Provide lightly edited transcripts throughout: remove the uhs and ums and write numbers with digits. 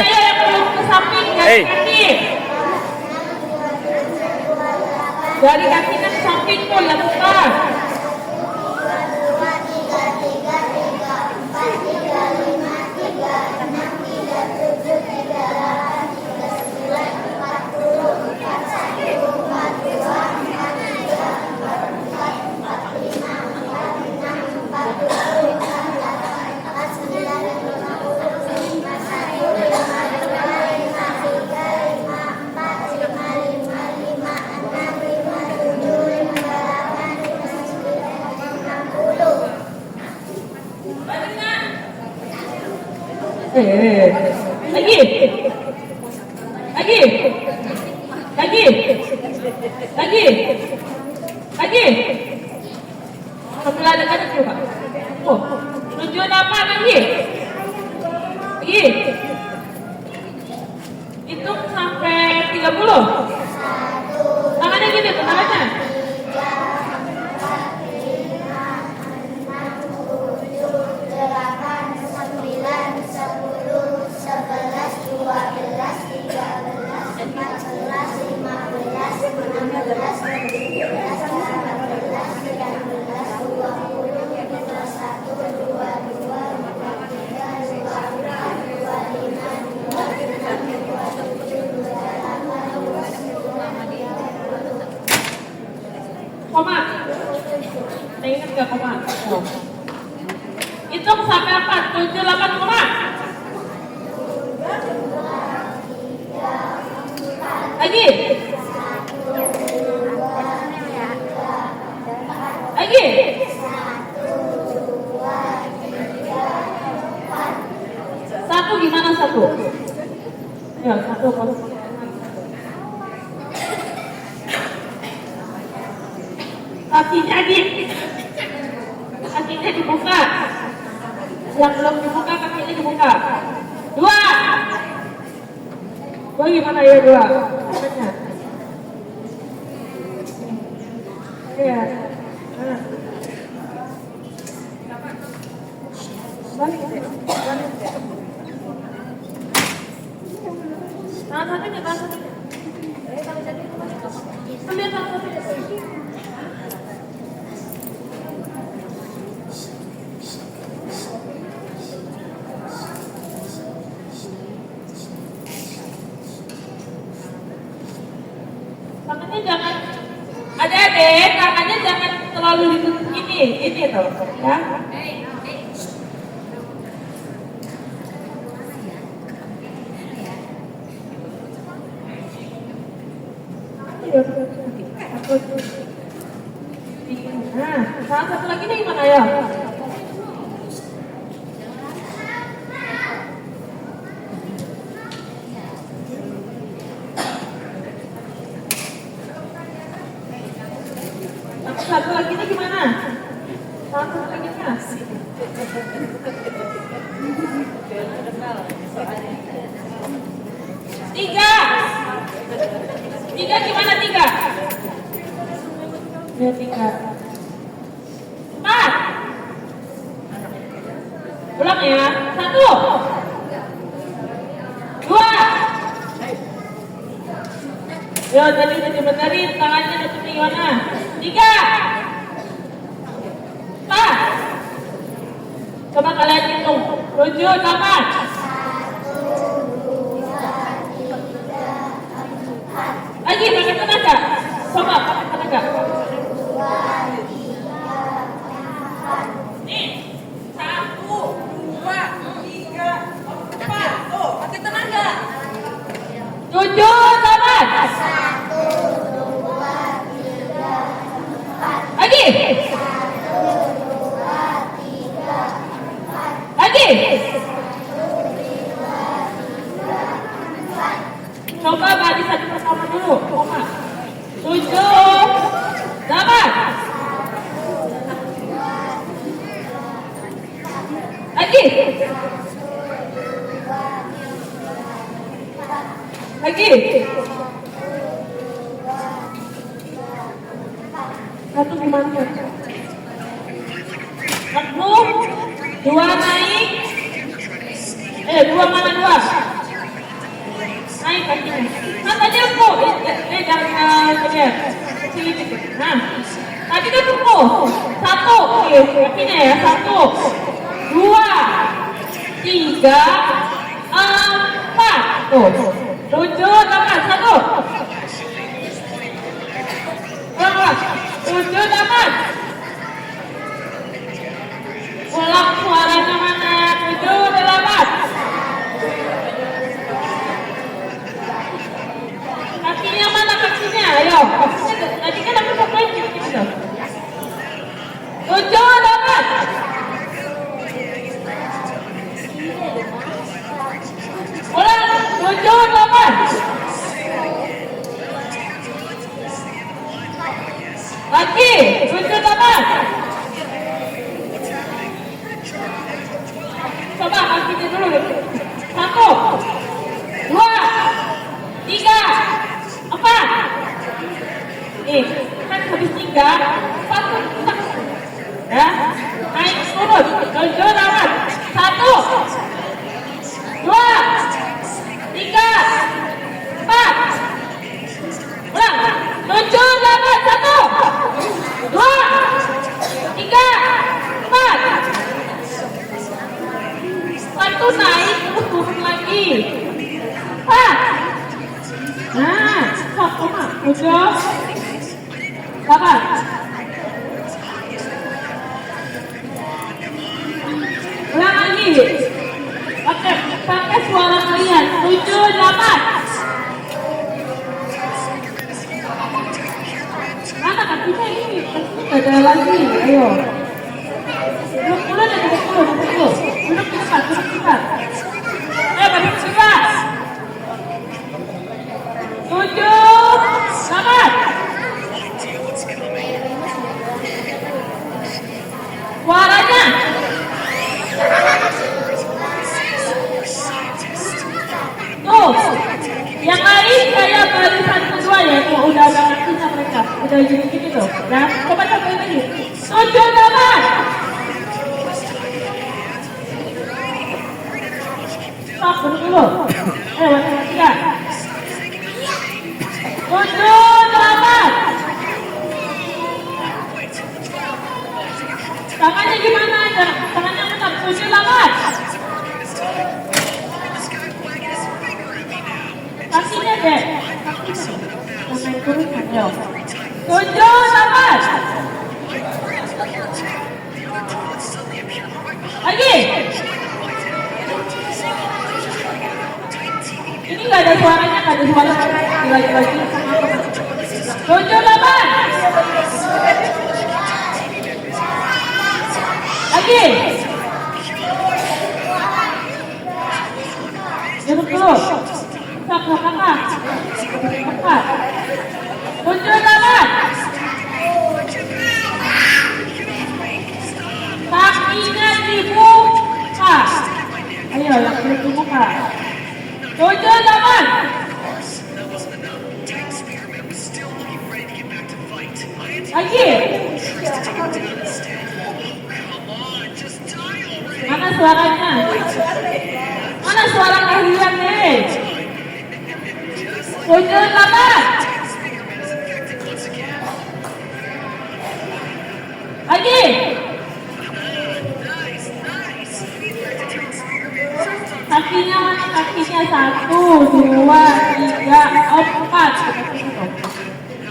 Ayo yang belum ke samping dari kaki. Dari kakinya ke samping tuh yang buka. Lagi, sebelah dekat juga. Oh, tujuan apa lagi? Hitung sampai 30. Tangannya gini tuh, tangannya. Koma. Ingat gak koma? Oh. Hitung sampai apa? 78 koma. Lagi. Satu gimana satu? Ya, satu kalau kakinya dibuka, yang belum dibuka kakinya dibuka. Dua gimana ya dua? Iya. Balik. Tangan satunya. Ambil tangan satunya. Tangannya jangan tangannya jangan terlalu ditutup ini tuh, ya. Nah, salah satu lagi nih gimana ya? Satu lagi nih gimana? Satu lagi nih. Tiga gimana tiga? Ya tiga. Empat. Ulang ya. Satu. Dua. Yo tadi udah dibenerin tangannya nutupnya gimana? Tiga. Empat. Coba kalian hitung. 7, 8. Lagi pakai tenaga. Coba pakai tenaga. Nih. 1, 2, 3, 4. Tuh, pakai tenaga. 7, 8. Lagi. Lagi. Coba barisan pertama dulu, koma. 7, 8. Lagi. Lagi. Satu gimana? Satu, dua naik. Dua mana dua? Naik kakinya. Tadi aku. Jangan kejar. Sini dikit. Nah, tadi kan aku. Satu, kakinya ya. 1, 2, 3, 4. Tuh. 7, 8. 1. 7, 8. Ulang suaranya mana? 7, 8. Kakinya mana kakinya? Ayo. Tadi kan aku pakai gitu. 7, 8. Ulang. 7, 8. Lagi. 7, 8. Coba kakinya dulu. 1, 2, 3, 4. Kan habis 3, 1, ya. Naik turun. 7, 8. 1, 2, 3, 4. Ulang. 7, 8. 1, 2, 3, 4. Satu naik terus turun lagi. 4. Nah, 7, 8. Ulang lagi. Pakai suara kalian. 7, 8. Mana kakinya ini? Ada lagi. Ayo. Duduk dulu deh, duduk dulu. Duduk cepat. Balik cepat. 7, 8. Suaranya. Tuh, yang lain kayak barisan kedua ya, tuh udah ada kakinya mereka, udah gini-gini tuh. Nah, coba cobain lagi. 7, 8. Stop dulu. Matikan. 7, 8. Tangannya gimana? Tangannya tetap 7, 8. Kakinya deh. Kakinya. Sampai turun. 7, 8. lagi. 78. Lagi. Duduk dulu. Kakak. 78. Kakinya dibuka. Ayo, yang belum dibuka. 78. Lagi. Mana suaranya? Mana suara kalian nih? 78. Lagi. Kakinya mana? Kakinya 1, 2, 3, 4.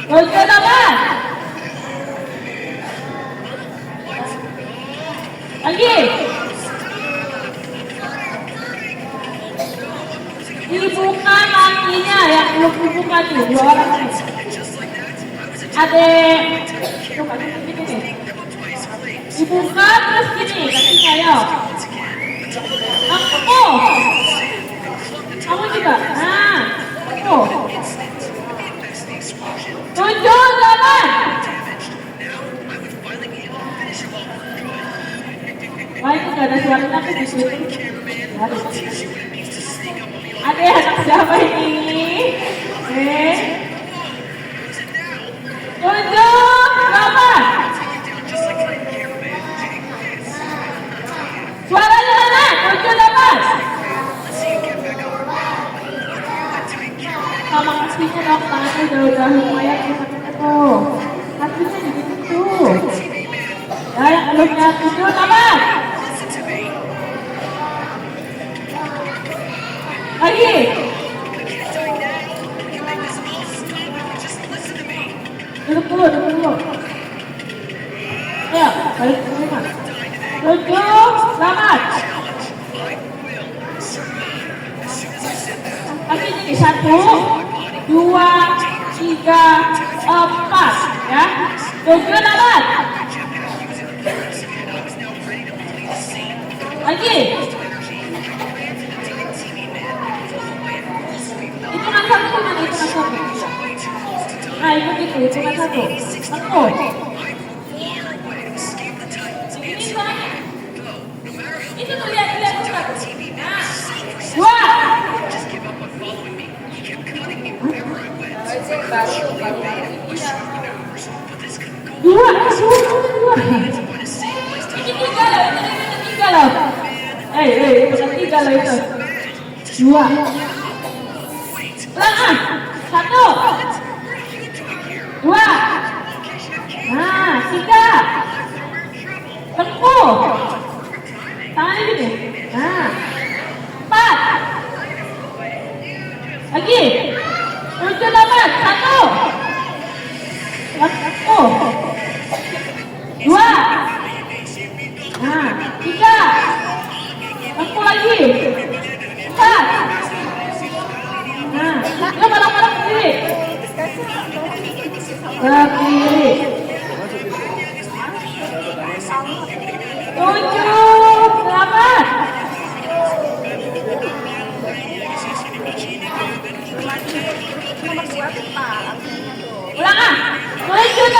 78. Lagi. Dibuka kakinya, yang belum dibuka nih, 2 orang nih. Adek. Coba gini. Dibuka terus gini, kakinya ya. Aku. Kamu juga. Nah, aku. 78. Wah, itu gak ada suaranya aku di sini. Ada anak siapa ini? 78. Suaranya mana? 78. Sama kakinya dong, tangannya udah lumayan tuh. Kakinya di situ. Ya, yang belumnya 78. Lagi. Duduk dulu. Ayo, balik ke rumah. 78. Kaki ini 1, 2, 3, 4. Ya. 78. Lagi. Hitungan 1 mana? Hitungan 1. Nah, itu gitu, hitungan 1. Aku. Ini soalnya. Itu tuh lihat. Nah. 2. 2. Ini 3 loh. Itu 3 loh itu. 2. Ulang. 1, 2. Nah, 3. Tengkuh. Tangannya gini. Nah. 4. Lagi. 78. 1. 2. Nah, 3. Tengkuh lagi. 4. Nah, yuk balap-balap ke kiri. Ke kiri. 7, 8. Ulang ah. 7, 8.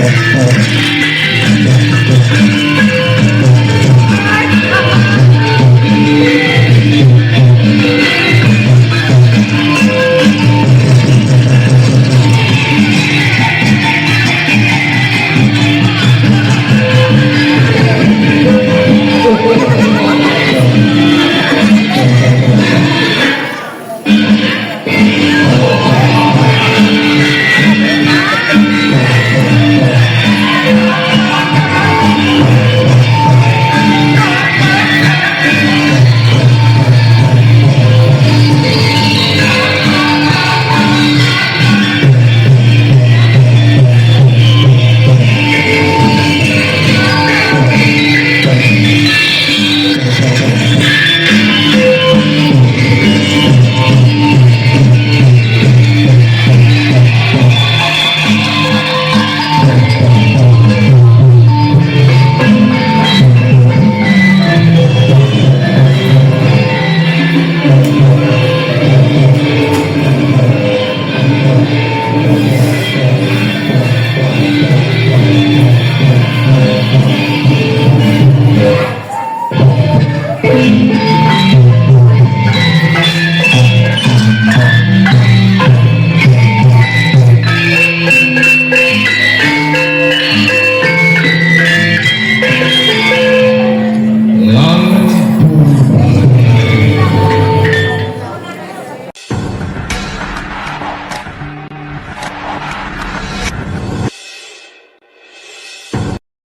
Oh, oh.